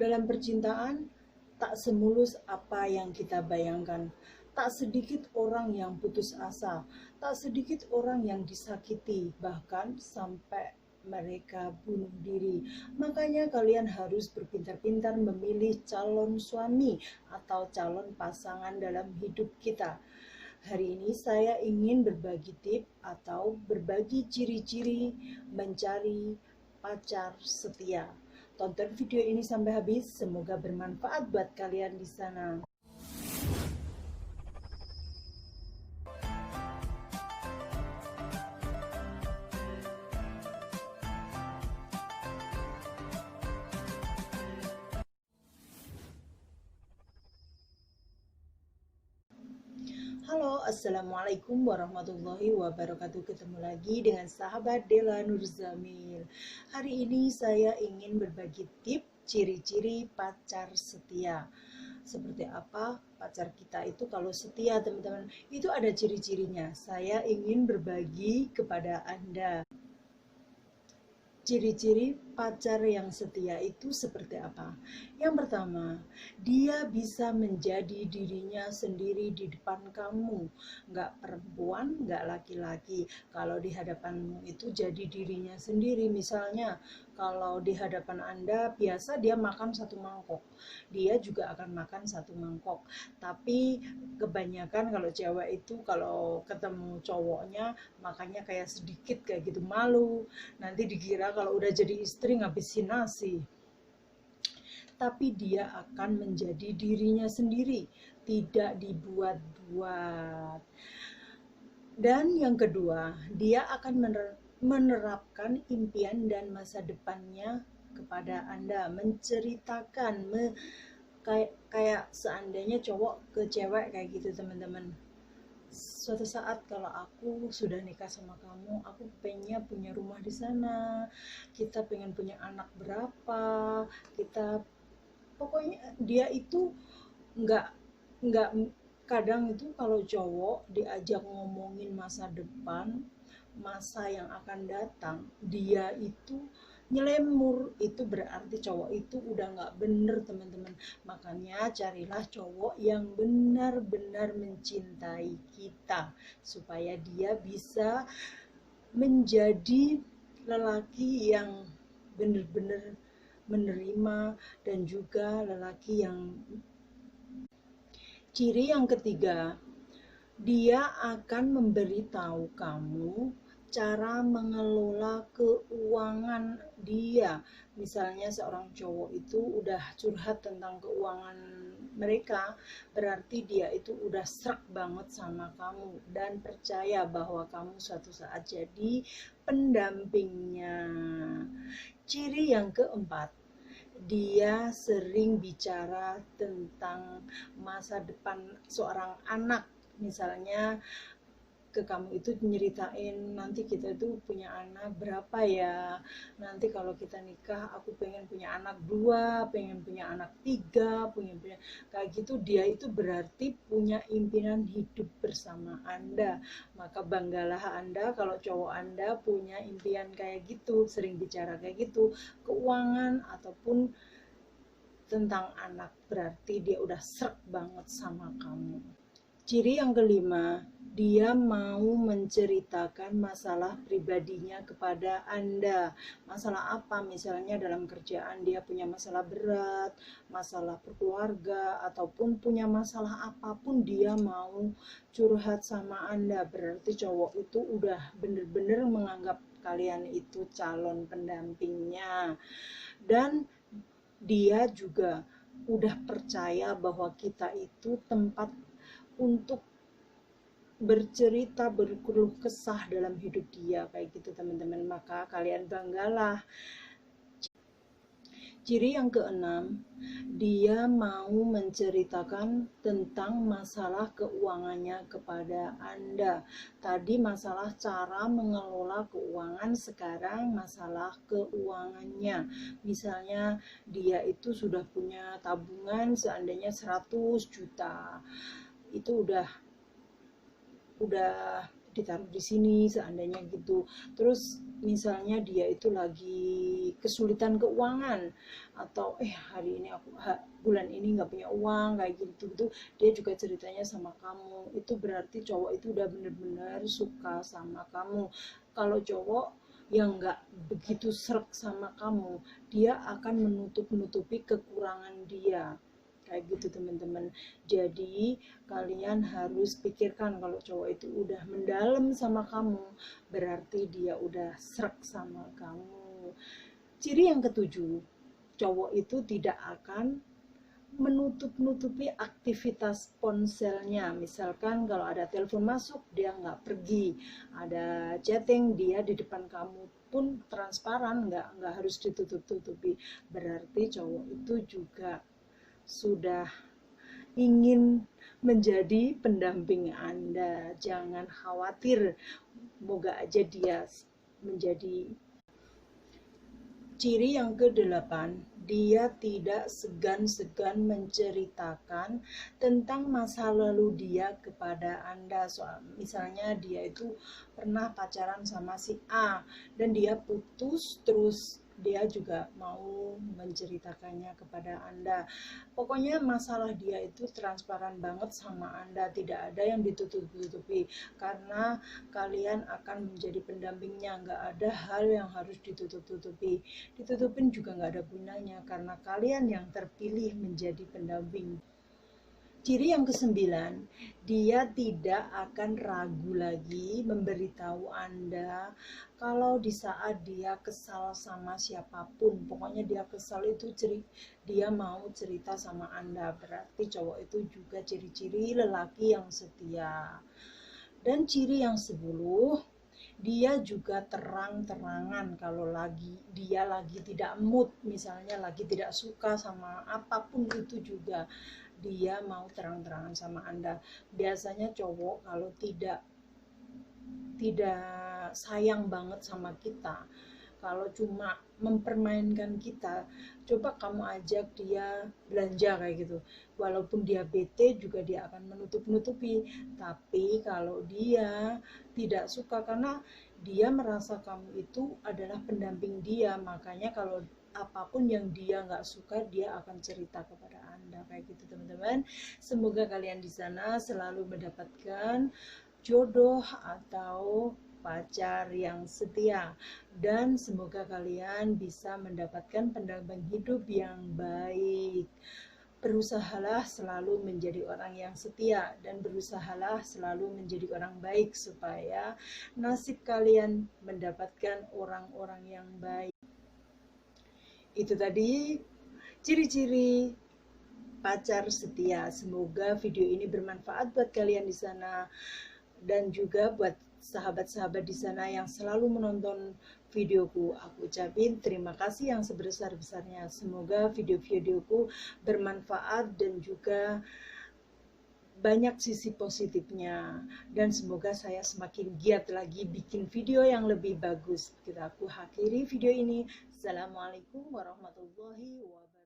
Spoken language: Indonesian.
Dalam percintaan, tak semulus apa yang kita bayangkan. Tak sedikit orang yang putus asa, tak sedikit orang yang disakiti, bahkan sampai mereka bunuh diri. Makanya kalian harus berpintar-pintar memilih calon suami atau calon pasangan dalam hidup kita. Hari ini saya ingin berbagi tip atau berbagi ciri-ciri mencari pacar setia. Tonton video ini sampai habis, semoga bermanfaat buat kalian di sana. Halo, assalamualaikum warahmatullahi wabarakatuh. Ketemu lagi dengan sahabat Dela Nurzamil. Hari ini saya ingin berbagi tip ciri-ciri pacar setia. Seperti apa pacar kita itu kalau setia, teman-teman? Itu ada ciri-cirinya. Saya ingin berbagi kepada Anda. Ciri-ciri pacar yang setia itu seperti apa? Yang pertama, dia bisa menjadi dirinya sendiri di depan kamu. Nggak perempuan, nggak laki-laki. Kalau di hadapanmu itu jadi dirinya sendiri. Misalnya, kalau di hadapan Anda, biasa dia makan satu mangkok. Dia juga akan makan satu mangkok. Tapi kebanyakan kalau cewek itu, kalau ketemu cowoknya, makannya kayak sedikit kayak gitu, malu. Nanti dikira kalau udah jadi istri ngabisin nasi. Tapi dia akan menjadi dirinya sendiri, tidak dibuat-buat. Dan yang kedua, dia akan menerapkan impian dan masa depannya kepada Anda, menceritakan kayak seandainya cowok ke cewek kayak gitu, teman-teman. Suatu saat kalau aku sudah nikah sama kamu, aku pengennya punya rumah di sana, kita pengen punya anak berapa, kita pokoknya dia itu nggak nggak kadang itu kalau cowok diajak ngomongin masa depan, masa yang akan datang, dia itu nyelemur. Itu berarti cowok itu udah nggak bener, teman-teman. Makanya carilah cowok yang benar-benar mencintai kita, supaya dia bisa menjadi lelaki yang benar-benar menerima, dan juga lelaki yang... Ciri yang ketiga, dia akan memberitahu kamu cara mengelola keuangan dia. Misalnya seorang cowok itu udah curhat tentang keuangan mereka, berarti dia itu udah srek banget sama kamu dan percaya bahwa kamu suatu saat jadi pendampingnya. Ciri yang keempat, dia sering bicara tentang masa depan seorang anak. Misalnya ke kamu itu nyeritain, nanti kita itu punya anak berapa ya, nanti kalau kita nikah aku pengen punya anak 2, pengen punya anak 3, pengen punya kayak gitu. Dia itu berarti punya impian hidup bersama Anda. Maka banggalah Anda kalau cowok Anda punya impian kayak gitu, sering bicara kayak gitu, keuangan ataupun tentang anak, berarti dia udah srek banget sama kamu. Ciri yang kelima, dia mau menceritakan masalah pribadinya kepada Anda. Masalah apa? Misalnya dalam kerjaan dia punya masalah berat, masalah berkeluarga, ataupun punya masalah apapun, dia mau curhat sama Anda. Berarti cowok itu udah bener-bener menganggap kalian itu calon pendampingnya. Dan dia juga udah percaya bahwa kita itu tempat untuk bercerita, berkeluh kesah dalam hidup dia kayak gitu, teman-teman. Maka kalian banggalah. Ciri yang keenam, dia mau menceritakan tentang masalah keuangannya kepada Anda. Tadi masalah cara mengelola keuangan, sekarang masalah keuangannya. Misalnya dia itu sudah punya tabungan seandainya 100 juta. Itu udah ditaruh di sini seandainya gitu. Terus misalnya dia itu lagi kesulitan keuangan, atau hari ini bulan ini nggak punya uang kayak gitu, dia juga ceritanya sama kamu. Itu berarti cowok itu udah bener-bener suka sama kamu. Kalau cowok yang nggak begitu srek sama kamu, dia akan menutup-nutupi kekurangan dia kayak gitu teman-teman. Jadi kalian harus pikirkan, kalau cowok itu udah mendalam sama kamu, berarti dia udah srek sama kamu. Ciri yang ketujuh, cowok itu tidak akan menutup-nutupi aktivitas ponselnya. Misalkan kalau ada telepon masuk, dia nggak pergi. Ada chatting, dia di depan kamu pun transparan, nggak harus ditutup-tutupi. Berarti cowok itu juga sudah ingin menjadi pendamping Anda. Jangan khawatir, moga aja dia menjadi. Ciri yang ke-8, dia tidak segan-segan menceritakan tentang masa lalu dia kepada Anda. Misalnya dia itu pernah pacaran sama si A dan dia putus, terus dia juga mau menceritakannya kepada Anda. Pokoknya masalah dia itu transparan banget sama Anda, tidak ada yang ditutup-tutupi, karena kalian akan menjadi pendampingnya. Nggak ada hal yang harus ditutup-tutupi. Ditutupin juga nggak ada gunanya, karena kalian yang terpilih menjadi pendamping. Ciri yang ke-9, dia tidak akan ragu lagi memberitahu Anda kalau di saat dia kesal sama siapapun. Pokoknya dia kesal itu dia mau cerita sama Anda. Berarti cowok itu juga ciri-ciri lelaki yang setia. Dan ciri yang 10, dia juga terang-terangan kalau dia lagi tidak mood, misalnya lagi tidak suka sama apapun itu juga, dia mau terang-terangan sama Anda. Biasanya cowok kalau tidak sayang banget sama kita, kalau cuma mempermainkan kita, coba kamu ajak dia belanja kayak gitu, walaupun dia bete juga dia akan menutup-nutupi. Tapi kalau dia tidak suka, karena dia merasa kamu itu adalah pendamping dia, makanya kalau apapun yang dia nggak suka, dia akan cerita kepada Anda kayak gitu teman-teman. Semoga kalian di sana selalu mendapatkan jodoh atau pacar yang setia, dan semoga kalian bisa mendapatkan pendamping hidup yang baik. Berusahalah selalu menjadi orang yang setia, dan berusahalah selalu menjadi orang baik supaya nasib kalian mendapatkan orang-orang yang baik. Itu tadi ciri-ciri pacar setia. Semoga video ini bermanfaat buat kalian di sana, dan juga buat sahabat-sahabat di sana yang selalu menonton videoku. Aku ucapin terima kasih yang sebesar-besarnya. Semoga video-videoku bermanfaat dan juga banyak sisi positifnya, dan semoga saya semakin giat lagi bikin video yang lebih bagus. Kita aku akhiri video ini. Assalamualaikum warahmatullahi wabarakatuh.